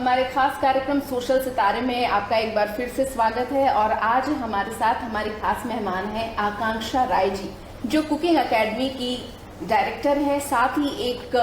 हमारे खास कार्यक्रम सोशल सितारे में आपका एक बार फिर से स्वागत है। और आज हमारे साथ हमारी खास मेहमान हैं आकांक्षा राय जी, जो कुकिंग एकेडमी की डायरेक्टर हैं, साथ ही एक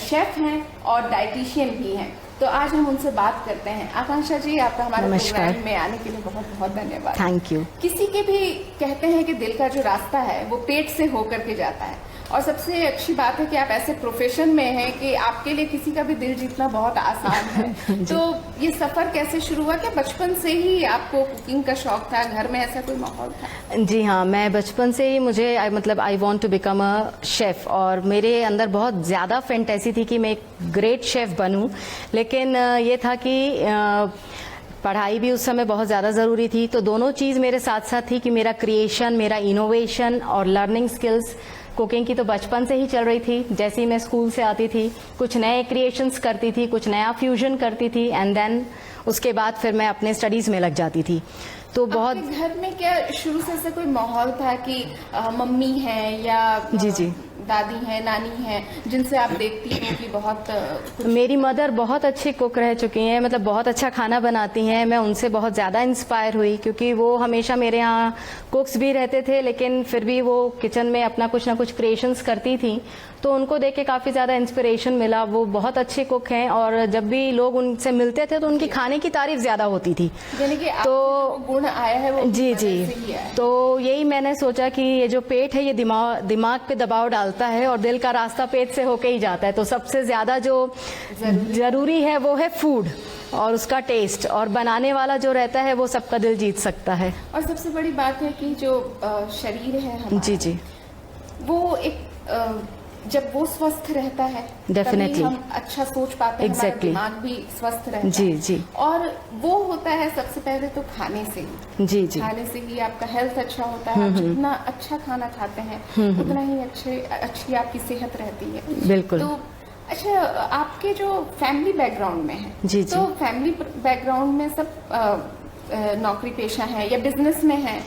शेफ हैं और डाइटिशियन भी हैं। तो आज हम उनसे बात करते हैं। आकांक्षा जी, आपका हमारे प्रोग्राम में आने के लिए बहुत बहुत धन्यवाद। Thank you. किसी के भी कहते हैं कि दिल का जो रास्ता है वो पेट से होकर के जाता है, और सबसे अच्छी बात है कि आप ऐसे प्रोफेशन में हैं कि आपके लिए किसी का भी दिल जीतना बहुत आसान है। तो ये सफर कैसे शुरू हुआ? क्या बचपन से ही आपको कुकिंग का शौक था? घर में ऐसा कोई माहौल था? जी हाँ, मैं बचपन से ही मुझे I want to become a chef, और मेरे अंदर बहुत ज़्यादा फैंटेसी थी कि मैं एक ग्रेट शेफ बनूं। लेकिन ये था कि पढ़ाई भी उस समय बहुत ज़्यादा ज़रूरी थी, तो दोनों चीज़ मेरे साथ साथ थी कि मेरा क्रिएशन, मेरा इनोवेशन और लर्निंग स्किल्स, कुकिंग की तो बचपन से ही चल रही थी। जैसे ही मैं स्कूल से आती थी कुछ नए क्रिएशंस करती थी, कुछ नया फ्यूजन करती थी, एंड देन उसके बाद फिर मैं अपने स्टडीज़ में लग जाती थी। तो बहुत घर में क्या शुरू से ऐसा कोई माहौल था कि मम्मी है या जी दादी है, नानी है, जिनसे आप देखती हो कि बहुत मेरी मदर बहुत अच्छी कुक रह चुकी हैं, मतलब बहुत अच्छा खाना बनाती हैं। मैं उनसे बहुत ज़्यादा इंस्पायर हुई, क्योंकि वो हमेशा मेरे यहाँ कुक्स भी रहते थे, लेकिन फिर भी वो किचन में अपना कुछ ना कुछ क्रिएशंस करती थी, तो उनको देख के काफ़ी ज़्यादा इंस्पिरेशन मिला। वो बहुत अच्छे कुक हैं, और जब भी लोग उनसे मिलते थे तो उनकी खाने की तारीफ ज़्यादा होती थी। यानी कि तो गुण आया है वो जी, तो यही मैंने सोचा कि ये जो पेट है ये दिमाग पे दबाव डालता है, और दिल का रास्ता पेट से होके ही जाता है। तो सबसे ज़्यादा जो ज़रूरी है वो है फूड और उसका टेस्ट, और बनाने वाला जो रहता है वो सबका दिल जीत सकता है। और सबसे बड़ी बात है कि जो शरीर है हमारा, जी वो एक जब वो स्वस्थ रहता है डेफिनेटली हम अच्छा सोच पाते हैं, हमारा दिमाग भी स्वस्थ रहता है। जी। और वो होता है सबसे पहले तो खाने से ही। जी खाने से ही आपका हेल्थ अच्छा होता है। आप जितना अच्छा खाना खाते हैं उतना ही अच्छी आपकी सेहत रहती है। बिल्कुल। तो अच्छा, आपके जो फैमिली बैकग्राउंड में है, जी तो फैमिली बैकग्राउंड में सब नौकरी पेशा है या बिजनेस में है?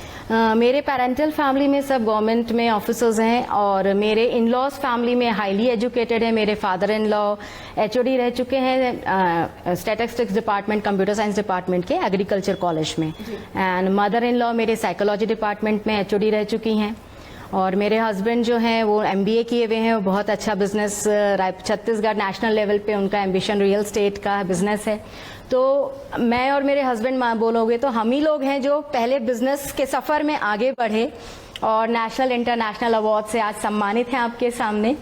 मेरे पेरेंटल फैमिली में सब गवर्नमेंट में ऑफिसर्स हैं, और मेरे इन लॉज फैमिली में हाईली एजुकेटेड है। मेरे फादर इन लॉ HOD रह चुके हैं statistics department, computer science department के एग्रीकल्चर कॉलेज में, एंड मदर इन लॉ मेरे साइकोलॉजी डिपार्टमेंट में HOD रह चुकी हैं। और मेरे हस्बैंड जो हैं वो MBA किए हुए हैं, वो बहुत अच्छा बिजनेस छत्तीसगढ़ नेशनल लेवल पे उनका एम्बिशन रियल स्टेट का बिजनेस है। तो मैं और मेरे हस्बैंड बोलोगे तो हम ही लोग हैं जो पहले बिजनेस के सफ़र में आगे बढ़े, और नेशनल इंटरनेशनल अवार्ड से आज सम्मानित हैं आपके सामने।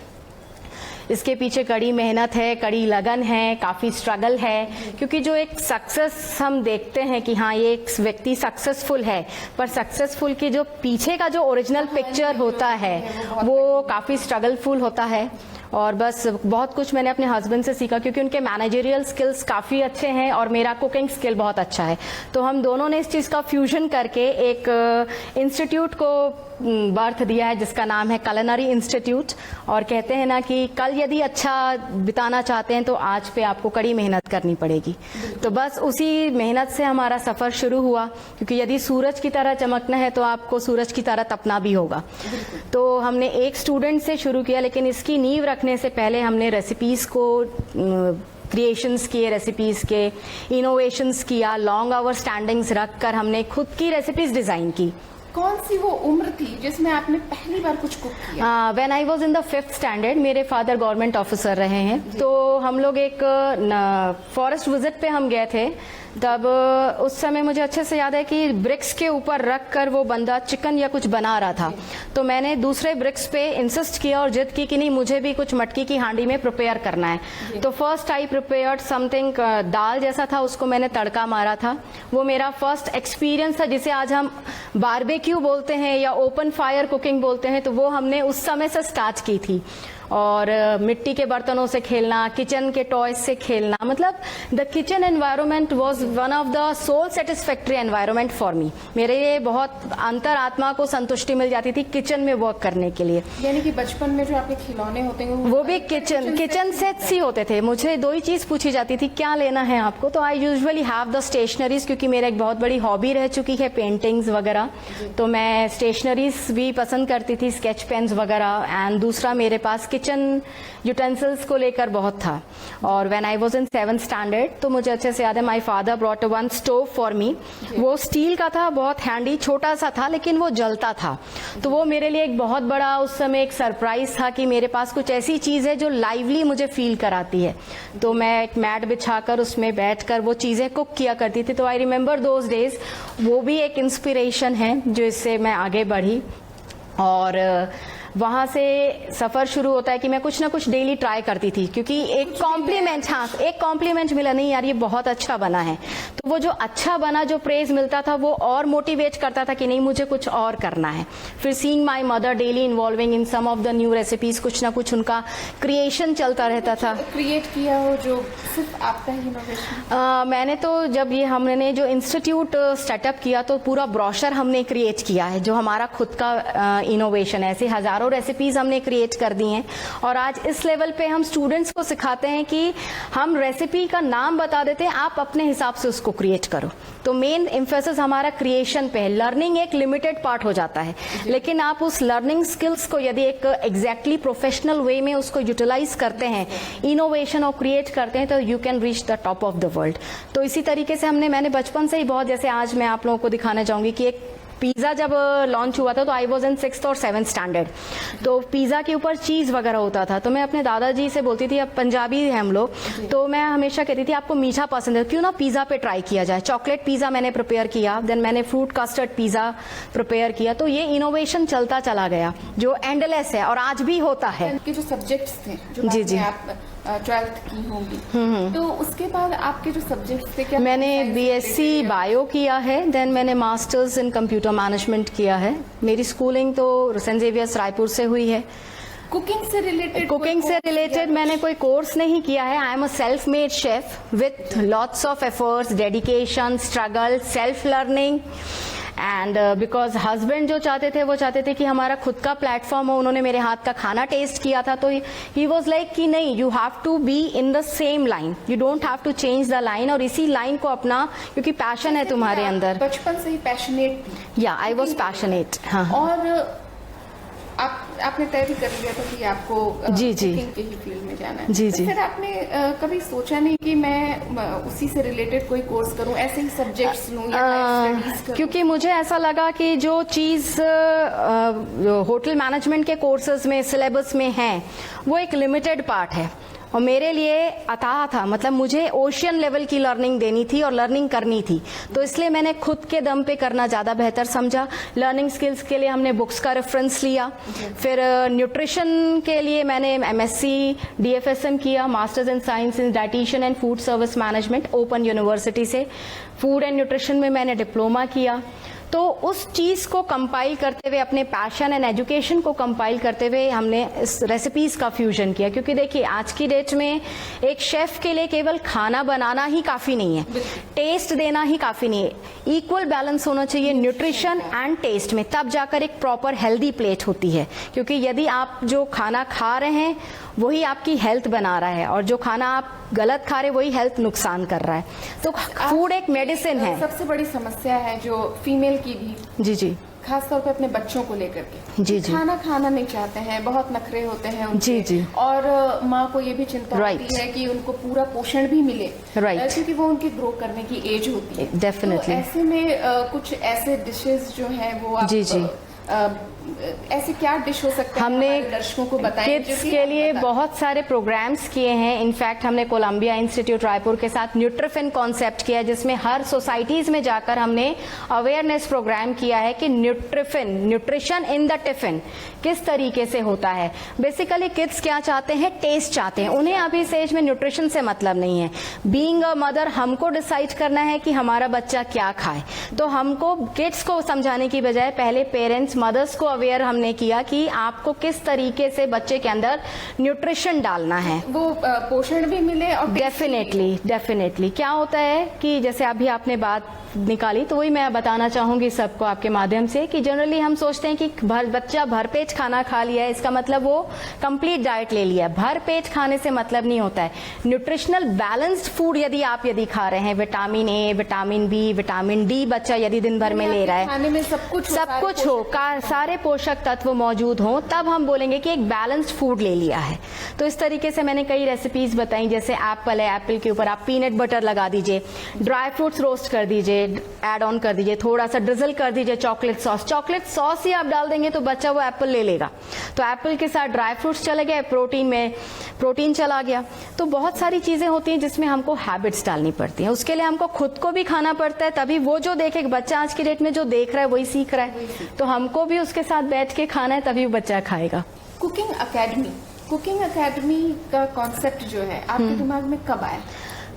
इसके पीछे कड़ी मेहनत है, कड़ी लगन है, काफ़ी स्ट्रगल है, क्योंकि जो एक सक्सेस हम देखते हैं कि हाँ ये एक व्यक्ति सक्सेसफुल है, पर सक्सेसफुल के जो पीछे का जो ओरिजिनल पिक्चर होता है वो काफ़ी स्ट्रगलफुल होता है। और बस बहुत कुछ मैंने अपने हस्बैंड से सीखा, क्योंकि उनके मैनेजरियल स्किल्स काफ़ी अच्छे हैं और मेरा कुकिंग स्किल बहुत अच्छा है। तो हम दोनों ने इस चीज़ का फ्यूजन करके एक इंस्टीट्यूट को बर्थ दिया है, जिसका नाम है कुलिनरी इंस्टीट्यूट। और कहते हैं ना कि कल यदि अच्छा बिताना चाहते हैं तो आज पे आपको कड़ी मेहनत करनी पड़ेगी। तो बस उसी मेहनत से हमारा सफ़र शुरू हुआ, क्योंकि यदि सूरज की तरह चमकना है तो आपको सूरज की तरह तपना भी होगा। तो हमने एक स्टूडेंट से शुरू किया, लेकिन इसकी नींव रखने से पहले हमने रेसिपीज़ को क्रिएशंस किए, रेसिपीज़ के इनोवेशंस किया, लॉन्ग आवर स्टैंडिंग्स रख कर हमने खुद की रेसिपीज़ डिज़ाइन की। कौन सी वो उम्र थी जिसमें आपने पहली बार कुछ कुक किया? When I was in the 5th standard. मेरे फादर गवर्नमेंट ऑफिसर रहे हैं, तो हम लोग एक फॉरेस्ट विजिट पे हम गए थे। तब उस समय मुझे अच्छे से याद है कि ब्रिक्स के ऊपर रख कर वो बंदा चिकन या कुछ बना रहा था, तो मैंने दूसरे ब्रिक्स पे इंसिस्ट किया और जिद की कि नहीं, मुझे भी कुछ मटकी की हांडी में प्रिपेयर करना है। तो फर्स्ट आई प्रिपेयर्ड समथिंग, दाल जैसा था, उसको मैंने तड़का मारा था। वो मेरा फर्स्ट एक्सपीरियंस था, जिसे आज हम बारबेक्यू बोलते हैं या ओपन फायर कुकिंग बोलते हैं। तो वो हमने उस समय से स्टार्ट की थी। और मिट्टी के बर्तनों से खेलना, किचन के टॉयज से खेलना, मतलब the kitchen environment was one of the sole satisfactory environment for me. मेरे लिए बहुत अंतरात्मा को संतुष्टि मिल जाती थी किचन में वर्क करने के लिए। यानी कि बचपन में जो आपके खिलौने होते हैं वो भी किचन सेट्स ही होते थे। मुझे दो ही चीज़ पूछी जाती थी, क्या लेना है आपको, तो I usually have the stationeries, क्योंकि मेरा एक बहुत बड़ी हॉबी रह चुकी है पेंटिंग्स वगैरह, तो मैं स्टेशनरीज भी पसंद करती थी, स्केच पेन्स वगैरह। एंड दूसरा मेरे पास किचन यूटेंसिल्स को लेकर बहुत था। और when I was in 7th standard तो मुझे अच्छे से याद है, my father brought one stove for me. वो स्टील का था, बहुत हैंडी, छोटा सा था लेकिन वो जलता था। तो वो मेरे लिए एक बहुत बड़ा उस समय एक सरप्राइज था कि मेरे पास कुछ ऐसी चीज है जो लाइवली मुझे फील कराती है। तो मैं एक मैट बिछाकर उसमें बैठकर वो चीजें कुक किया करती थी। तो आई रिमेम्बर दोज डेज। वो भी एक इंस्पिरेशन है जो इससे मैं आगे बढ़ी। और वहाँ से सफ़र शुरू होता है कि मैं कुछ ना कुछ डेली ट्राई करती थी, क्योंकि एक कॉम्प्लीमेंट, हाँ, एक कॉम्प्लीमेंट मिला, नहीं यार ये बहुत अच्छा बना है। तो वो जो अच्छा बना, जो प्रेज मिलता था, वो और मोटिवेट करता था कि नहीं मुझे कुछ और करना है। फिर seeing my mother daily involving in some of the new recipes, कुछ ना कुछ उनका क्रिएशन चलता रहता था। क्रिएट किया हो जो सिर्फ आपका ही इनोवेशन? मैंने तो जब ये हमने जो इंस्टीट्यूट सेटअप किया तो पूरा ब्रोशर हमने क्रिएट किया है, जो हमारा खुद का इनोवेशन है। ऐसे हजारों रेसिपीज हमने क्रिएट कर दी हैं। और आज इस लेवल पे हम स्टूडेंट्स को सिखाते हैं कि हम रेसिपी का नाम बता देते हैं, आप अपने हिसाब से उसको क्रिएट करो। तो मेन एम्फेसिस हमारा क्रिएशन पे है। लर्निंग एक लिमिटेड पार्ट हो जाता है, लेकिन आप उस लर्निंग स्किल्स को यदि एक एग्जैक्टली प्रोफेशनल वे में उसको यूटिलाइज करते हैं, इनोवेशन और क्रिएट करते हैं, तो you can reach the top of the world. तो इसी तरीके से मैंने बचपन से ही बहुत, जैसे आज मैं आप लोगों को दिखाना चाहूंगी कि एक पिज़्ज़ा जब लॉन्च हुआ था तो आई वॉज इन 6th और 7th स्टैंडर्ड। तो पिज़्ज़ा के ऊपर चीज़ वगैरह होता था। तो मैं अपने दादाजी से बोलती थी, अब पंजाबी है हम लोग, तो मैं हमेशा कहती थी आपको मीठा पसंद है, क्यों ना पिज़्ज़ा पे ट्राई किया जाए। चॉकलेट पिज़्ज़ा मैंने प्रिपेयर किया, देन मैंने फ्रूट कस्टर्ड पिज़्ज़ा प्रिपेयर किया। तो ये इनोवेशन चलता चला गया जो एंडलेस है और आज भी होता है। के जो सब्जेक्ट्स थे जो जी जी, आप 12th की होंगी, तो उसके बाद आपके जो सब्जेक्ट्स थे क्या? मैंने बीएससी बायो किया है, देन मैंने मास्टर्स इन कंप्यूटर मैनेजमेंट किया है। मेरी स्कूलिंग तो सेंट जेवियर्स रायपुर से हुई है। कुकिंग से रिलेटेड मैंने कोई कोर्स नहीं किया है। I am a self made chef with lots of efforts, dedication, struggle, self learning. And because husband जो चाहते थे वो चाहते थे कि हमारा खुद का प्लेटफॉर्म हो। उन्होंने मेरे हाथ का खाना टेस्ट किया था, तो ही वॉज लाइक कि नहीं, you have to be in the same line, you don't have to change the line, और इसी लाइन को अपना, क्योंकि पैशन है तुम्हारे अंदर। बचपन से ही पैशनेट? या आई वॉज पैशनेट। हाँ। और आपने तय भी कर लिया था कि आपको जी जी कुकिंग के ही फील्ड में जाना है? जी तो जी। फिर आपने कभी सोचा नहीं कि मैं उसी से रिलेटेड कोई कोर्स करूं, ऐसे ही सब्जेक्ट्स लूं या स्टडीज करूं? क्योंकि मुझे ऐसा लगा कि जो चीज़ होटल मैनेजमेंट के कोर्सेज में सिलेबस में है वो एक लिमिटेड पार्ट है, और मेरे लिए अथाह था। मतलब मुझे ओशियन लेवल की लर्निंग देनी थी और लर्निंग करनी थी, तो इसलिए मैंने खुद के दम पे करना ज़्यादा बेहतर समझा। लर्निंग स्किल्स के लिए हमने बुक्स का रेफरेंस लिया। फिर न्यूट्रिशन के लिए मैंने एमएससी डीएफएसएम किया, masters in science in dietitian and food service management, open university से। फूड एंड न्यूट्रिशन में मैंने डिप्लोमा किया। तो उस चीज़ को कंपाइल करते हुए, अपने पैशन एंड एजुकेशन को कंपाइल करते हुए हमने इस रेसिपीज़ का फ्यूजन किया। क्योंकि देखिए आज की डेट में एक शेफ़ के लिए केवल खाना बनाना ही काफ़ी नहीं है, टेस्ट देना ही काफ़ी नहीं है। इक्वल बैलेंस होना चाहिए न्यूट्रिशन एंड टेस्ट में, तब जाकर एक प्रॉपर हेल्दी प्लेट होती है। क्योंकि यदि आप जो खाना खा रहे हैं वही आपकी हेल्थ बना रहा है, और जो खाना आप गलत खा रहे वही हेल्थ नुकसान कर रहा है। तो फूड एक मेडिसिन है। सबसे बड़ी समस्या है जो फीमेल की भी, जी जी, खासतौर पे अपने बच्चों को लेकर के, जी जी, खाना खाना नहीं चाहते हैं, बहुत नखरे होते हैं उनके। जी जी। और माँ को ये भी चिंता होती है कि उनको पूरा पोषण भी मिले, क्योंकि वो उनके ग्रो करने की एज होती है। डेफिनेटली। तो ऐसे में कुछ ऐसे डिशेस जो हैं वो आप, जी जी, ऐसे क्या डिश हो सकते हैं हमने दर्शकों को बताएं? किड्स के लिए बहुत सारे प्रोग्राम्स किए हैं। इनफैक्ट हमने कोलंबिया इंस्टीट्यूट रायपुर के साथ न्यूट्रिफिन कॉन्सेप्ट किया है, जिसमें हर सोसाइटीज में जाकर हमने अवेयरनेस प्रोग्राम किया है कि न्यूट्रिफिन, न्यूट्रिशन इन द टिफिन किस तरीके से होता है। बेसिकली किड्स क्या चाहते हैं, टेस्ट चाहते हैं। उन्हें अभी इस एज में न्यूट्रिशन से मतलब नहीं है। बीइंग अ मदर हमको डिसाइड करना है कि हमारा बच्चा क्या खाए। तो हमको किड्स को समझाने की बजाय पहले पेरेंट्स, मदर्स को अवेयर हमने किया कि आपको किस तरीके से बच्चे के अंदर न्यूट्रिशन डालना है, वो पोषण भी मिले। और डेफिनेटली क्या होता है कि जैसे अभी आपने बात निकाली, तो वही मैं बताना चाहूंगी सबको आपके माध्यम से कि जनरली हम सोचते हैं कि बच्चा भरपेट खाना खा लिया है, इसका मतलब वो कंप्लीट डाइट ले लिया। भरपेट खाने से मतलब नहीं होता है। न्यूट्रिशनल बैलेंस्ड फूड यदि खा रहे हैं, vitamin A, vitamin B, vitamin D बच्चा यदि दिन भर में ले रहा है, खाने में सब कुछ हो, सारे पोषक तत्व मौजूद हों, तब हम बोलेंगे कि एक बैलेंस्ड फूड ले लिया है। तो इस तरीके से मैंने कई रेसिपीज़ बताई, जैसे एप्पल है, एप्पल के ऊपर आप पीनट बटर लगा दीजिए, ड्राई फ्रूट्स रोस्ट कर दीजिए, ऐड ऑन कर दीजिए, थोड़ा सा ड्रिजल कर दीजिए चॉकलेट सॉस ही आप डाल देंगे तो बच्चा वो एप्पल ले लेगा। तो एप्पल के साथ ड्राई फ्रूट्स चले गए, प्रोटीन चला गया। तो बहुत सारी चीज़ें होती हैं जिसमें हमको हैबिट्स डालनी पड़ती हैं, उसके लिए हमको खुद को भी खाना पड़ता है, तभी वो जो देखे, बच्चा आज की डेट में जो देख रहा है वही सीख रहा है, तो हमको भी उसके साथ बैठ के खाना है, तभी वो बच्चा खाएगा। कुकिंग एकेडमी का कॉन्सेप्ट जो है आपके दिमाग में कब आया?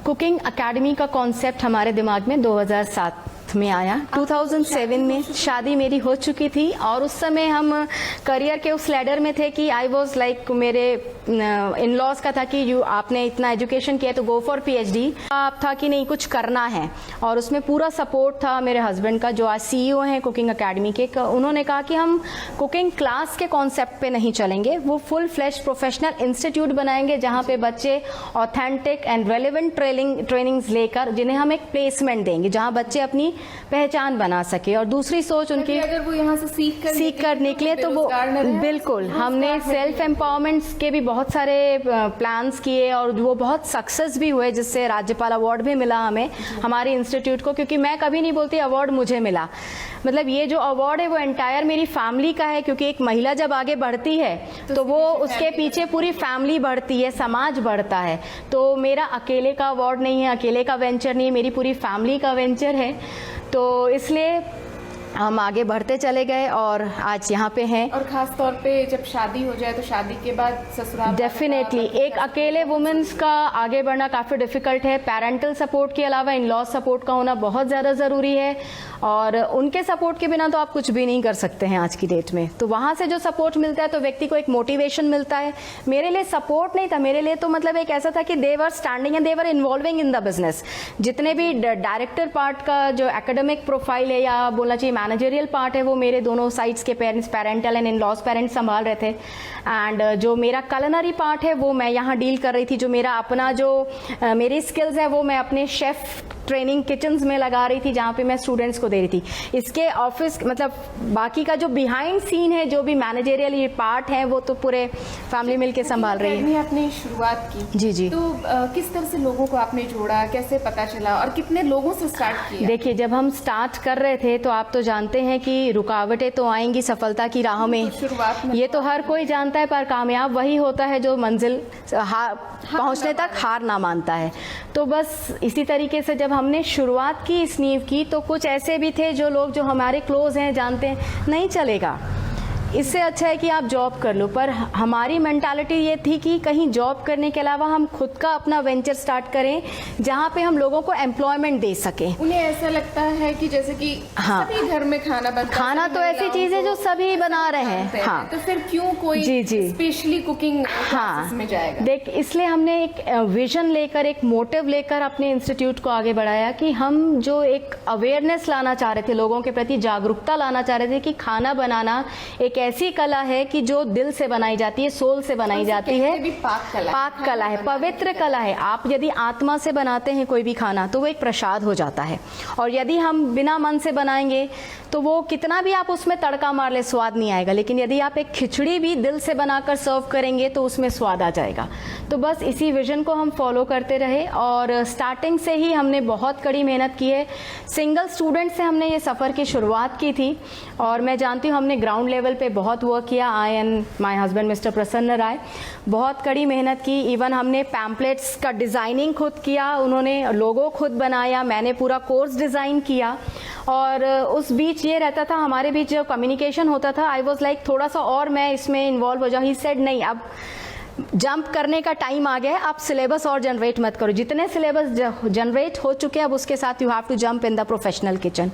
कुकिंग एकेडमी का कॉन्सेप्ट हमारे दिमाग में 2007 में आया। 2007 में शादी मेरी हो चुकी थी और उस समय हम करियर के उस लैडर में थे कि आई वॉज लाइक, मेरे इन लॉज का था कि आपने इतना एजुकेशन किया तो गो फॉर PhD। आप था कि नहीं कुछ करना है, और उसमें पूरा सपोर्ट था मेरे हस्बैंड का, जो आज CEO हैं कुकिंग एकेडमी के। उन्होंने कहा कि हम कुकिंग क्लास के कॉन्सेप्ट पे नहीं चलेंगे, वो फुल फ्लैश प्रोफेशनल इंस्टीट्यूट बनाएंगे जहाँ पे बच्चे ऑथेंटिक एंड रेलिवेंट ट्रेनिंग्स लेकर, जिन्हें हम एक प्लेसमेंट देंगे जहाँ बच्चे अपनी पहचान बना सके। और दूसरी सोच उनकी, अगर वो यहाँ से सीख कर निकले तो वो बिल्कुल, हमने सेल्फ एम्पावरमेंट के भी बहुत सारे प्लान्स किए और वो बहुत सक्सेस भी हुए, जिससे राज्यपाल अवार्ड भी मिला हमें, हमारे इंस्टीट्यूट को। क्योंकि मैं कभी नहीं बोलती अवार्ड मुझे मिला, मतलब ये जो अवार्ड है वो एंटायर मेरी फैमिली का है, क्योंकि एक महिला जब आगे बढ़ती है तो वो उसके पीछे पूरी फैमिली बढ़ती है, समाज बढ़ता है। तो मेरा अकेले का अवार्ड नहीं है, अकेले का वेंचर नहीं है, मेरी पूरी फैमिली का वेंचर है। तो इसलिए हम आगे बढ़ते चले गए और आज यहाँ पे हैं। और खास तौर पे जब शादी हो जाए तो शादी के बाद ससुराल, डेफिनेटली एक अकेले वुमेन्स का आगे बढ़ना काफ़ी डिफिकल्ट है। पेरेंटल सपोर्ट के अलावा इन लॉ सपोर्ट का होना बहुत ज़्यादा ज़रूरी है, और उनके सपोर्ट के बिना तो आप कुछ भी नहीं कर सकते हैं आज की डेट में। तो वहाँ से जो सपोर्ट मिलता है तो व्यक्ति को एक मोटिवेशन मिलता है। मेरे लिए सपोर्ट नहीं था, मेरे लिए तो मतलब एक ऐसा था कि they were standing and they were involving in the business. जितने भी डायरेक्टर पार्ट का जो एकेडमिक प्रोफाइल है या बोलना चाहिए मैनेजरियल पार्ट है, वो मेरे दोनों साइड्स के parents, parental and in laws parents संभाल रहे थे। एंड जो मेरा कलिनरी पार्ट है वो मैं यहाँ डील कर रही थी। जो मेरा अपना जो मेरी स्किल्स है वो मैं अपने शेफ ट्रेनिंग किचन्स में लगा रही थी, जहाँ पे मैं स्टूडेंट्स को दे रही थी। इसके ऑफिस मतलब बाकी का जो बिहाइंड सीन है, जो भी मैनेजरियल ये पार्ट है, वो तो पूरे फैमिली मिलके संभाल रही है। आपने शुरुआत की जी तो किस तरह से लोगों को आपने जोड़ा, कैसे पता चला और कितने लोगों से स्टार्ट किया? देखिए, जब हम स्टार्ट कर रहे थे तो आप तो जानते हैं कि रुकावटें तो आएंगी सफलता की राह में, शुरुआत में ये तो हर कोई जानता है, पर कामयाब वही होता है जो मंजिल पहुंचने तक हार ना मानता है। तो बस इसी तरीके से जब हमने शुरुआत की इस नींव की, तो कुछ ऐसे भी थे जो लोग जो हमारे क्लोज हैं, जानते हैं नहीं चलेगा, इससे अच्छा है कि आप जॉब कर लो। पर हमारी मेंटालिटी ये थी कि कहीं जॉब करने के अलावा हम खुद का अपना वेंचर स्टार्ट करें, जहाँ पे हम लोगों को एम्प्लॉयमेंट दे सकें। उन्हें ऐसा लगता है कि जैसे कि हाँ, सभी घर में खाना बनता है, खाना तो ऐसी चीज है जो सभी बना रहे हैं। हाँ, तो फिर क्यों कोई स्पेशली कुकिंग क्लासेस में जाएगा? देख, इसलिए हमने एक विजन लेकर, एक मोटिव लेकर अपने इंस्टीट्यूट को आगे बढ़ाया कि हम जो एक अवेयरनेस लाना चाह रहे थे, लोगों के प्रति जागरूकता लाना चाह रहे थे कि खाना बनाना एक ऐसी कला है कि जो दिल से बनाई जाती है, सोल से बनाई जाती है, पाक कला है, पवित्र कला है। आप यदि आत्मा से बनाते हैं कोई भी खाना तो वो एक प्रसाद हो जाता है, और यदि हम बिना मन से बनाएंगे तो वो कितना भी आप उसमें तड़का मार ले, स्वाद नहीं आएगा। लेकिन यदि आप एक खिचड़ी भी दिल से बनाकर सर्व करेंगे तो उसमें स्वाद आ जाएगा। तो बस इसी विजन को हम फॉलो करते रहे, और स्टार्टिंग से ही हमने बहुत कड़ी मेहनत की है। सिंगल स्टूडेंट से हमने ये सफ़र की शुरुआत की थी, और मैं जानती हूँ हमने ग्राउंड लेवल पे बहुत वर्क किया। आई एंड माय हस्बैंड मिस्टर प्रसन्न राय, बहुत कड़ी मेहनत की। इवन हमने पैम्पलेट्स का डिज़ाइनिंग खुद किया, उन्होंने लोगो खुद बनाया, मैंने पूरा कोर्स डिज़ाइन किया। और उस बीच ये रहता था, हमारे बीच जो कम्युनिकेशन होता था, आई वॉज लाइक थोड़ा सा और मैं इसमें इन्वॉल्व हो जाऊँ। ही सेड नहीं, अब जंप करने का टाइम आ गया है, आप सिलेबस और जनरेट मत करो, जितने सिलेबस जनरेट हो चुके हैं अब उसके साथ you have to jump in the professional kitchen.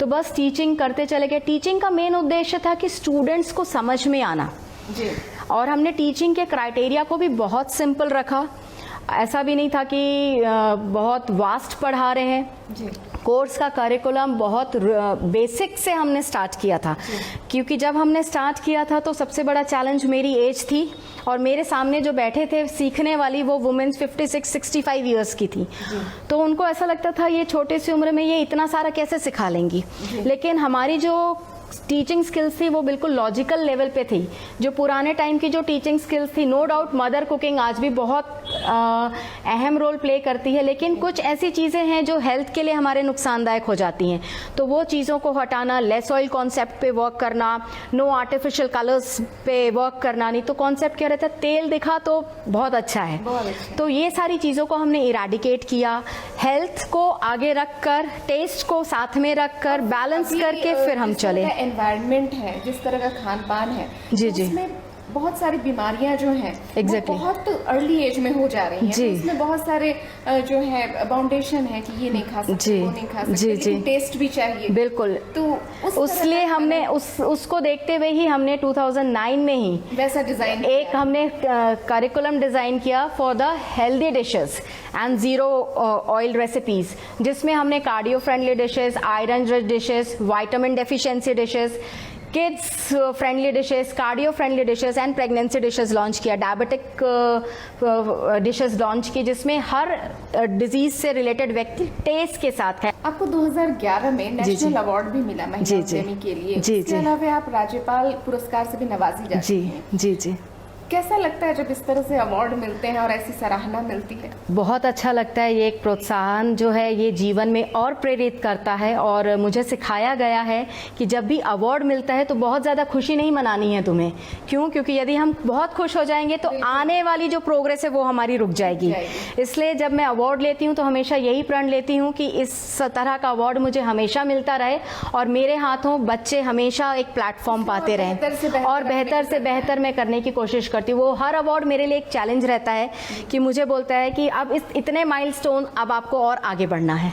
तो बस टीचिंग करते चले गए। टीचिंग का मेन उद्देश्य था कि स्टूडेंट्स को समझ में आना जी। और हमने टीचिंग के क्राइटेरिया को भी बहुत सिंपल रखा। ऐसा भी नहीं था कि बहुत वास्ट पढ़ा रहे हैं जी। कोर्स का करिकुलम बहुत बेसिक से हमने स्टार्ट किया था, क्योंकि जब हमने स्टार्ट किया था तो सबसे बड़ा चैलेंज मेरी एज थी, और मेरे सामने जो बैठे थे सीखने वाली वो वुमेन्स 56-65 ईयर्स की थी। तो उनको ऐसा लगता था ये छोटे सी उम्र में ये इतना सारा कैसे सिखा लेंगी। लेकिन हमारी जो टीचिंग स्किल्स थी वो बिल्कुल लॉजिकल लेवल पे थी। जो पुराने टाइम की जो टीचिंग स्किल्स थी, नो डाउट मदर कुकिंग आज भी बहुत अहम रोल प्ले करती है, लेकिन कुछ ऐसी चीज़ें हैं जो हेल्थ के लिए हमारे नुकसानदायक हो जाती हैं। तो वो चीज़ों को हटाना, लेस ऑयल कॉन्सेप्ट पे वर्क करना, नो आर्टिफिशियल कलर्स पे वर्क करना। नहीं तो कॉन्सेप्ट क्या रहता है, तेल दिखा तो बहुत अच्छा है। तो ये सारी चीज़ों को हमने इराडिकेट किया, हेल्थ को आगे रखकर, टेस्ट को साथ में रखकर, बैलेंस करके फिर हम चले। एनवायरनमेंट है, जिस तरह का खान पान है, जी तो जी, उसमें बहुत सारी बीमारियां जो हैं Exactly. वो बहुत अर्ली एज में हो जा रही हैं। जी। तो इसमें बहुत सारे जो है बाउंडेशन है कि ये नहीं खा सकते, जी, वो नहीं खा सकते, जी, लेकिन जी। टेस्ट भी चाहिए। बिल्कुल। तो उसलिए हमने उसको देखते हुए ही हमने 2009 में ही वैसा डिजाइन एक हमने करिकुलम डिज़ाइन किया for the healthy dishes and zero oil recipes, जिसमें हमने cardio friendly dishes, iron rich dishes, vitamin deficiency dishes, kids friendly dishes, cardio friendly dishes and pregnancy dishes launch किया, डायबिटिक डिशेस लॉन्च की, जिसमें हर disease से related व्यक्ति test के साथ है। आपको 2011 में जी। नेशनल अवार्ड भी मिला महिला जी, जी। उद्यमी के लिए। जी, इसके जी। अलावा आप राज्यपाल पुरस्कार से भी नवाजी जाती जी हैं। जी जी। कैसा लगता है जब इस तरह से अवार्ड मिलते हैं और ऐसी सराहना मिलती है? बहुत अच्छा लगता है। ये एक प्रोत्साहन जो है ये जीवन में और प्रेरित करता है, और मुझे सिखाया गया है कि जब भी अवार्ड मिलता है तो बहुत ज़्यादा खुशी नहीं मनानी है तुम्हें। क्यों? क्योंकि यदि हम बहुत खुश हो जाएंगे तो आने वाली जो प्रोग्रेस है वो हमारी रुक जाएगी। इसलिए जब मैं अवार्ड लेती हूँ तो हमेशा यही प्रण लेती हूँ कि इस तरह का अवार्ड मुझे हमेशा मिलता रहे और मेरे हाथों बच्चे हमेशा एक प्लेटफॉर्म पाते रहें, और बेहतर से बेहतर मैं करने की कोशिश करती हूँ। वो हर अवार्ड मेरे लिए एक चैलेंज रहता है कि मुझे बोलता है कि अब इतने माइलस्टोन, अब आपको और आगे बढ़ना है।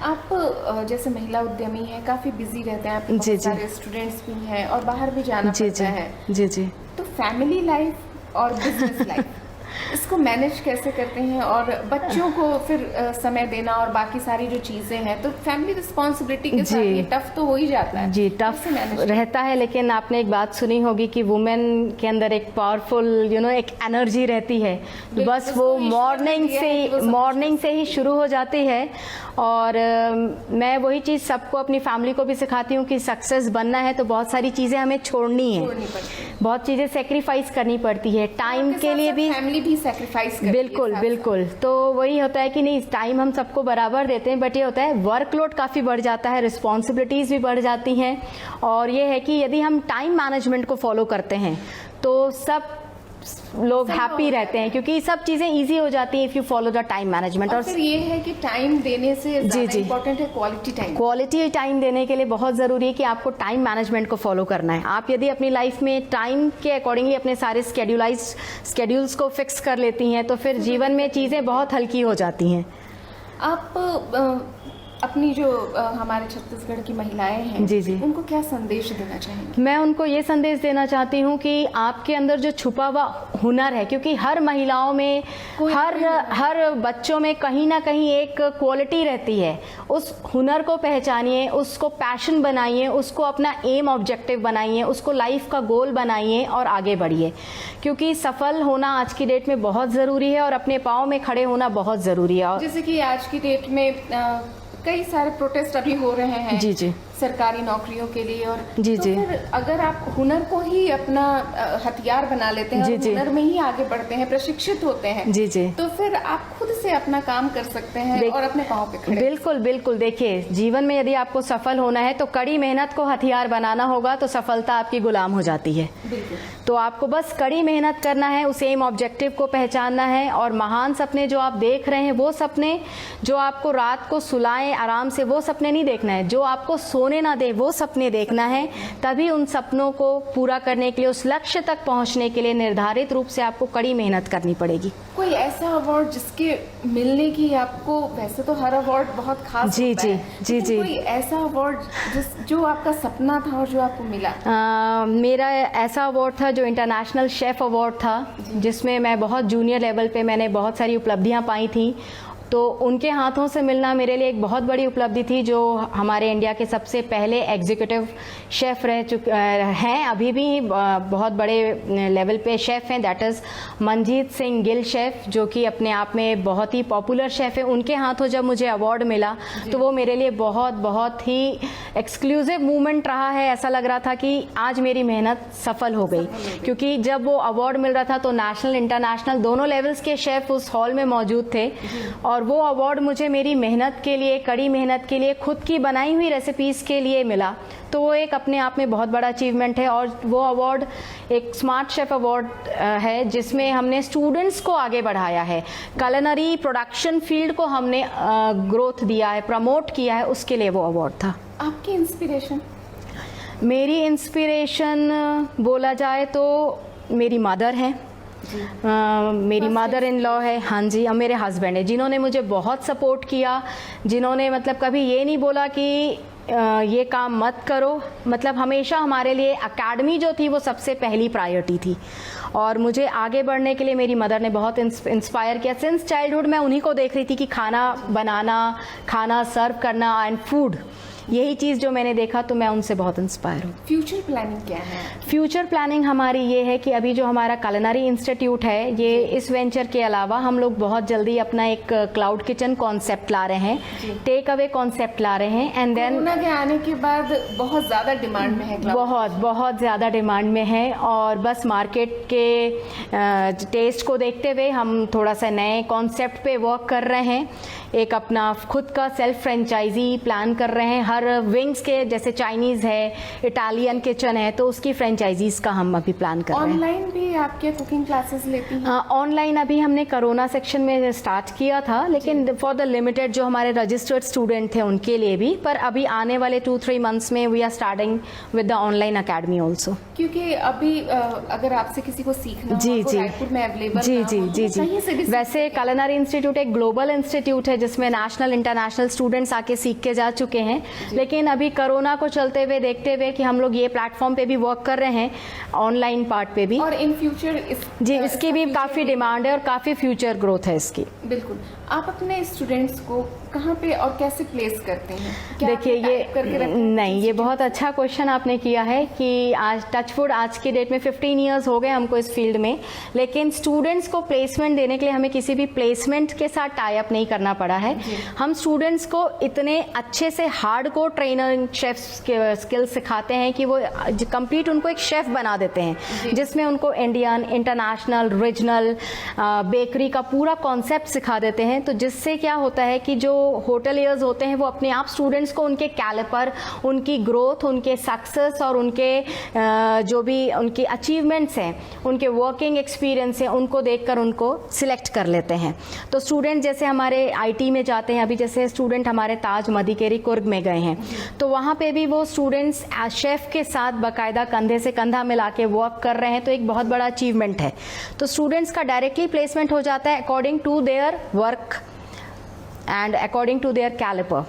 आप जैसे महिला उद्यमी हैं, काफी बिजी रहते हैं, आपके जी, बहुत जी। सारे स्टूडेंट्स भी हैं और बाहर भी जाना जी पड़ता जी है। जी जी। तो फैमिली लाइफ और बिजनेस लाइफ इसको मैनेज कैसे करते हैं, और बच्चों को फिर समय देना और बाकी सारी जो चीजें हैं, तो फैमिली रिस्पॉन्सिबिलिटी के साथ ये टफ तो हो ही जाता है। जी, टफ कैसे manage रहता है, लेकिन आपने एक बात सुनी होगी कि वुमेन के अंदर एक पावरफुल एक एनर्जी रहती है, तो बस उसको वो ईश्वर ने मॉर्निंग दिया से है कि वो सब मॉर्निंग से ही शुरू हो जाती है। और मैं वही चीज़ सबको, अपनी फैमिली को भी सिखाती हूँ कि सक्सेस बनना है तो बहुत सारी चीज़ें हमें छोड़नी है, छोड़नी पड़ती है। बहुत चीज़ें सेक्रीफाइस करनी पड़ती है, टाइम के लिए भी। फैमिली भी सेक्रीफाइस करती है बिल्कुल साथ-साथ। बिल्कुल। तो वही होता है कि नहीं, टाइम हम सबको बराबर देते हैं, बट ये होता है वर्कलोड काफ़ी बढ़ जाता है, रिस्पॉन्सिबिलिटीज़ भी बढ़ जाती हैं। और ये है कि यदि हम टाइम मैनेजमेंट को फॉलो करते हैं तो सब लोग हैप्पी रहते हैं, क्योंकि सब चीज़ें इजी हो जाती हैं if you follow the time management. और फिर ये है कि टाइम देने से ज़्यादा इम्पोर्टेंट है क्वालिटी टाइम। क्वालिटी टाइम देने के लिए बहुत ज़रूरी है कि आपको टाइम मैनेजमेंट को फॉलो करना है। आप यदि अपनी लाइफ में टाइम के अकॉर्डिंगली अपने सारे स्केड्यूल्स को फिक्स कर लेती हैं तो फिर जीवन में चीज़ें बहुत हल्की हो जाती हैं। आप अपनी जो हमारे छत्तीसगढ़ की महिलाएं हैं, जी, जी। उनको क्या संदेश देना चाहेंगे? मैं उनको ये संदेश देना चाहती हूँ कि आपके अंदर जो छुपा हुआ हुनर है, क्योंकि हर महिलाओं में, हर बच्चों में कहीं ना कहीं एक क्वालिटी रहती है, उस हुनर को पहचानिए, उसको पैशन बनाइए, उसको अपना एम ऑब्जेक्टिव बनाइए, उसको लाइफ का गोल बनाइए और आगे बढ़िए। क्योंकि सफल होना आज की डेट में बहुत ज़रूरी है और अपने पाँव में खड़े होना बहुत ज़रूरी है। और जैसे कि आज की डेट में कई सारे प्रोटेस्ट अभी हो रहे हैं जी जी सरकारी नौकरियों के लिए, और जी, तो जी। फिर अगर आप हुनर को ही अपना हथियार बना लेते हैं जी, और जी। हुनर में ही आगे बढ़ते हैं, प्रशिक्षित होते हैं, जी, जी। तो फिर आप खुद से अपना काम कर सकते हैं और अपने पाँव पे खड़े। बिल्कुल बिल्कुल। देखिए, जीवन में यदि आपको सफल होना है तो कड़ी मेहनत को हथियार बनाना होगा, तो सफलता आपकी गुलाम हो जाती है। बिल्कुल। तो आपको बस कड़ी मेहनत करना है, उस एम ऑब्जेक्टिव को पहचानना है, और महान सपने जो आप देख रहे हैं, वो सपने जो आपको रात को सुलाएं आराम से, वो सपने नहीं देखना है। जो आपको सोने ना दे वो सपने देखना है। तभी उन सपनों को पूरा करने के लिए, उस लक्ष्य तक पहुंचने के लिए निर्धारित रूप से आपको कड़ी मेहनत करनी पड़ेगी। कोई ऐसा अवार्ड जिसके मिलने की आपको, वैसे तो हर अवार्ड बहुत खास जी, होता जी, है, जी, लेकिन जी। कोई ऐसा अवार्ड जो आपका सपना था और जो आपको मिला? मेरा ऐसा अवार्ड था जो इंटरनेशनल शेफ़ अवार्ड था, जिसमें मैं बहुत जूनियर लेवल पे मैंने बहुत सारी उपलब्धियां पाई थी। तो उनके हाथों से मिलना मेरे लिए एक बहुत बड़ी उपलब्धि थी। जो हमारे इंडिया के सबसे पहले एग्जीक्यूटिव शेफ़ रह चुके हैं, अभी भी बहुत बड़े लेवल पे शेफ़ हैं, that is Manjeet Singh Gill chef, जो कि अपने आप में बहुत ही पॉपुलर शेफ़ है। उनके हाथों जब मुझे अवार्ड मिला तो वो मेरे लिए बहुत बहुत ही एक्सक्लूसिव मूवमेंट रहा है। ऐसा लग रहा था कि आज मेरी मेहनत सफल हो गई, क्योंकि जब वो अवार्ड मिल रहा था तो नेशनल इंटरनेशनल दोनों लेवल्स के शेफ़ उस हॉल में मौजूद थे, और वो अवार्ड मुझे मेरी मेहनत के लिए, कड़ी मेहनत के लिए, खुद की बनाई हुई रेसिपीज़ के लिए मिला। तो वो एक अपने आप में बहुत बड़ा अचीवमेंट है। और वो अवार्ड एक स्मार्ट शेफ़ अवार्ड है, जिसमें हमने स्टूडेंट्स को आगे बढ़ाया है, कुलिनरी प्रोडक्शन फील्ड को हमने ग्रोथ दिया है, प्रमोट किया है, उसके लिए वो अवार्ड था। आपकी इंस्पिरेशन? मेरी इंस्पिरेशन बोला जाए तो मेरी मदर है, मेरी मदर इन लॉ है, हाँ जी, और मेरे हस्बैंड है, जिन्होंने मुझे बहुत सपोर्ट किया, जिन्होंने मतलब कभी ये नहीं बोला कि ये काम मत करो। मतलब हमेशा हमारे लिए एकेडमी जो थी वो सबसे पहली प्रायोरिटी थी, और मुझे आगे बढ़ने के लिए मेरी मदर ने बहुत इंस्पायर किया। सिंस चाइल्डहुड मैं उन्हीं को देख रही थी कि खाना बनाना, खाना सर्व करना एंड फूड, यही चीज़ जो मैंने देखा, तो मैं उनसे बहुत इंस्पायर हूँ। फ्यूचर प्लानिंग क्या है? फ्यूचर प्लानिंग हमारी ये है कि अभी जो हमारा कुलिनरी इंस्टीट्यूट है, ये इस वेंचर के अलावा हम लोग बहुत जल्दी अपना एक क्लाउड किचन कॉन्सेप्ट ला रहे हैं, टेक अवे कॉन्सेप्ट ला रहे हैं। एंड देन कोरोना के आने के बाद बहुत ज़्यादा डिमांड में है, बहुत ज़्यादा डिमांड में है, और बस मार्केट के टेस्ट को देखते हुए हम थोड़ा सा नए कॉन्सेप्ट पे वर्क कर रहे हैं। एक अपना खुद का सेल्फ फ्रेंचाइजी प्लान कर रहे हैं, हर विंग्स के, जैसे चाइनीज़ है, इटालियन किचन है, तो उसकी फ्रेंचाइजीज़ का हम अभी प्लान कर रहे हैं। ऑनलाइन भी आपके कुकिंग क्लासेस लेती हैं? ऑनलाइन अभी हमने कोरोना सेक्शन में स्टार्ट किया था, लेकिन फॉर द लिमिटेड जो हमारे रजिस्टर्ड स्टूडेंट थे उनके लिए भी, पर अभी आने वाले 2-3 मंथ्स में we are starting with the online academy also. क्योंकि अभी अगर आपसे किसी को सीखना हो, आपको रायपुर में अवेलेबल जी। वैसे कुलिनरी इंस्टीट्यूट एक ग्लोबल इंस्टीट्यूट है, जिसमें नेशनल इंटरनेशनल स्टूडेंट्स आके सीख के जा चुके हैं, लेकिन अभी कोरोना को चलते हुए, देखते हुए कि हम लोग ये प्लेटफॉर्म पे भी वर्क कर रहे हैं, ऑनलाइन पार्ट पे भी, और इन फ्यूचर इसकी भी काफ़ी डिमांड है और काफ़ी फ्यूचर ग्रोथ है इसकी। बिल्कुल। आप अपने स्टूडेंट्स को कहाँ पे और कैसे प्लेस करते हैं? देखिए, ये बहुत अच्छा क्वेश्चन आपने किया है कि आज टचवुड आज की डेट में 15 इयर्स हो गए हमको इस फील्ड में, लेकिन स्टूडेंट्स को प्लेसमेंट देने के लिए हमें किसी भी प्लेसमेंट के साथ टाई अप नहीं करना पड़ा है। हम स्टूडेंट्स को इतने अच्छे से हार्डकोर ट्रेनर शेफ स्किल्स सिखाते हैं कि वो कंप्लीट उनको एक शेफ बना देते हैं, जिसमें उनको इंडियन, इंटरनेशनल, रीजनल, बेकरी का पूरा कॉन्सेप्ट सिखा देते हैं। तो जिससे क्या होता है कि जो होटलियर्स होते हैं वो अपने आप स्टूडेंट्स को उनके कैलिपर, उनकी ग्रोथ, उनके सक्सेस और उनके जो भी उनकी अचीवमेंट्स हैं, उनके वर्किंग एक्सपीरियंस हैं, उनको देखकर उनको सिलेक्ट कर लेते हैं। तो स्टूडेंट जैसे हमारे आईटी में जाते हैं, अभी जैसे स्टूडेंट हमारे ताज मदिकेरी कुर्ग में गए हैं, तो वहाँ पे भी वो स्टूडेंट्स शेफ के साथ बाकायदा कंधे से कंधा मिला के वर्क कर रहे हैं, तो एक बहुत बड़ा अचीवमेंट है। तो स्टूडेंट्स का डायरेक्टली प्लेसमेंट हो जाता है according to their work and according to their calibre.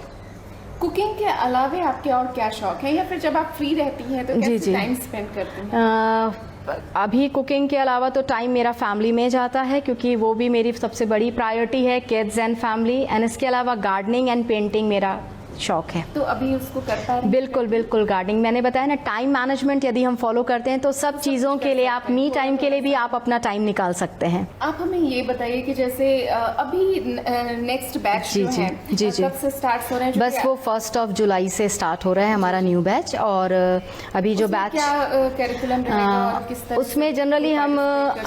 Cooking के अलावा आपके और क्या शौक है, या फिर जब आप फ्री रहती हैं तो कैसे टाइम स्पेंड करती हैं? अभी कुकिंग के अलावा तो टाइम मेरा फैमिली में जाता है, क्योंकि वो भी मेरी सबसे बड़ी प्रायोरिटी है, किड्स एंड फैमिली। एंड इसके अलावा गार्डनिंग एंड पेंटिंग मेरा शौक है। तो अभी उसको कर पा रहे हैं? बिल्कुल गार्डनिंग, मैंने बताया ना, टाइम मैनेजमेंट यदि हम फॉलो करते हैं तो सब चीज़ों के लिए, आप मी टाइम के लिए भी आप अपना टाइम निकाल सकते हैं। आप हमें ये बताइए कि जैसे अभी नेक्स्ट बैच जो है कब से स्टार्ट हो रहे हैं? बस वो 1 जुलाई से स्टार्ट हो रहा है हमारा न्यू बैच। और अभी जो बैच, क्या करिकुलम रहेगा और किस तरह? उसमें जनरली हम,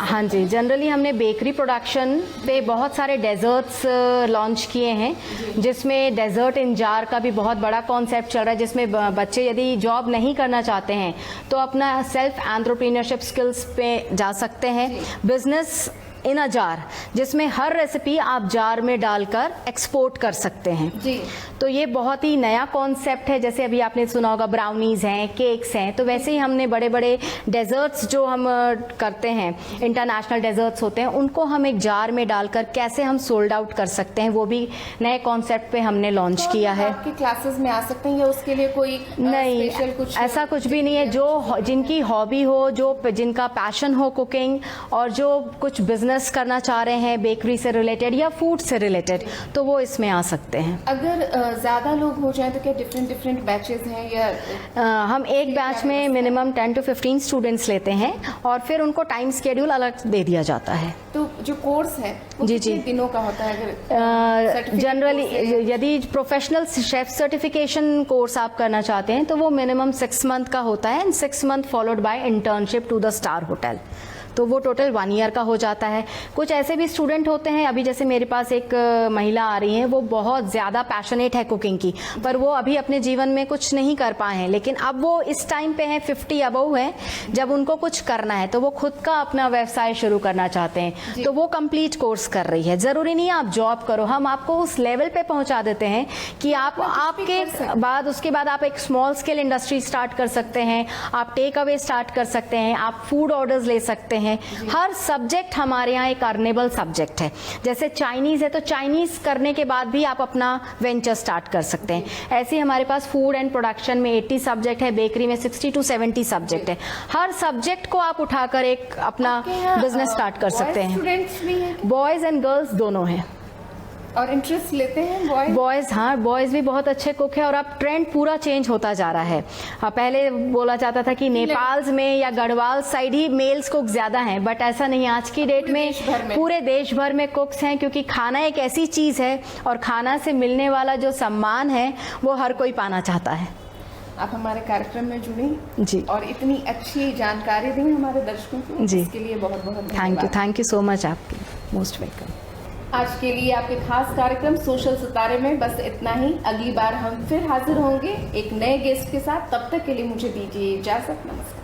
हाँ जी, जनरली हमने बेकरी प्रोडक्शन पे बहुत सारे डेजर्ट्स लॉन्च किए हैं, जिसमें डेजर्ट इन जार का भी बहुत बड़ा कॉन्सेप्ट चल रहा है, जिसमें बच्चे यदि जॉब नहीं करना चाहते हैं तो अपना सेल्फ एंटरप्रेन्योरशिप स्किल्स पे जा सकते हैं। बिजनेस इन अ जार, जिसमें हर रेसिपी आप जार में डालकर एक्सपोर्ट कर सकते हैं जी। तो ये बहुत ही नया कॉन्सेप्ट है। जैसे अभी आपने सुना होगा ब्राउनीज हैं, केक्स हैं, तो वैसे ही हमने बड़े बड़े डेजर्ट्स जो हम करते हैं, इंटरनेशनल डेजर्ट्स होते हैं, उनको हम एक जार में डालकर कैसे हम सोल्ड आउट कर सकते हैं, वो भी नए कॉन्सेप्ट पे हमने लॉन्च किया है। आपके क्लासेस में आ सकते हैं या उसके लिए कोई नहीं, कुछ ऐसा कुछ भी नहीं है। जो जिनकी हॉबी हो, जो जिनका पैशन हो कुकिंग, और जो कुछ बिजनेस बिजनेस करना चाह रहे हैं बेकरी से रिलेटेड या फूड से रिलेटेड, तो वो इसमें आ सकते हैं। अगर ज़्यादा लोग हो जाएं तो क्या डिफरेंट बैचेस हैं या हम एक बैच में मिनिमम 10 to 15 स्टूडेंट्स लेते हैं और फिर उनको टाइम शेड्यूल अलग दे दिया जाता है। तो जो कोर्स है वो जी, कितने जी। दिनों का होता है? अगर जनरली यदि प्रोफेशनल शेफ सर्टिफिकेशन कोर्स आप करना चाहते हैं तो वो मिनिमम 6 मंथ का होता है and 6 month followed by internship to the star hotel, तो वो टोटल 1 ईयर का हो जाता है। कुछ ऐसे भी स्टूडेंट होते हैं, अभी जैसे मेरे पास एक महिला आ रही हैं, वो बहुत ज़्यादा पैशनेट है कुकिंग की, पर वो अभी अपने जीवन में कुछ नहीं कर पाए हैं, लेकिन अब वो इस टाइम पे हैं 50 अबव है, जब उनको कुछ करना है तो वो खुद का अपना व्यवसाय शुरू करना चाहते हैं, तो वो कंप्लीट कोर्स कर रही है। ज़रूरी नहीं है आप जॉब करो, हम आपको उस लेवल पे पहुंचा देते हैं कि आप आपके बाद उसके बाद आप एक स्मॉल स्केल इंडस्ट्री स्टार्ट कर सकते हैं, आप टेक अवे स्टार्ट कर सकते हैं, आप फूड ऑर्डर्स ले सकते हैं। हर सब्जेक्ट हमारे यहाँ एक अर्नेबल सब्जेक्ट है। जैसे चाइनीज़ है तो चाइनीज़ करने के बाद भी आप अपना वेंचर स्टार्ट कर सकते हैं। ऐसे ही हमारे पास फूड एंड प्रोडक्शन में 80 सब्जेक्ट है, बेकरी में 60 to 70 सब्जेक्ट है। हर सब्जेक्ट को आप उठाकर एक अपना बिजनेस स्टार्ट कर सकते हैं। स्टूडेंट्स भी हैं बॉयज़ एंड गर्ल्स दोनों हैं। और इंटरेस्ट लेते हैं बॉयज़, हाँ बॉयज़ भी बहुत अच्छे कुक है और अब ट्रेंड पूरा चेंज होता जा रहा है। पहले बोला जाता था कि नेपाल में या गढ़वाल साइड ही मेल्स कुक ज़्यादा हैं, बट ऐसा नहीं, आज की डेट में पूरे देश भर में कुक्स हैं, क्योंकि खाना एक ऐसी चीज़ है और खाना से मिलने वाला जो सम्मान है वो हर कोई पाना चाहता है। आप हमारे कार्यक्रम में जुड़ी जी, और इतनी अच्छी जानकारी दी हमारे दर्शकों को, जी, इसके लिए बहुत बहुत थैंक यू सो मच, आपकी मोस्ट वेलकम। आज के लिए आपके खास कार्यक्रम सोशल सितारे में बस इतना ही। अगली बार हम फिर हाजिर होंगे एक नए गेस्ट के साथ। तब तक के लिए मुझे दीजिए इजाजत। नमस्कार।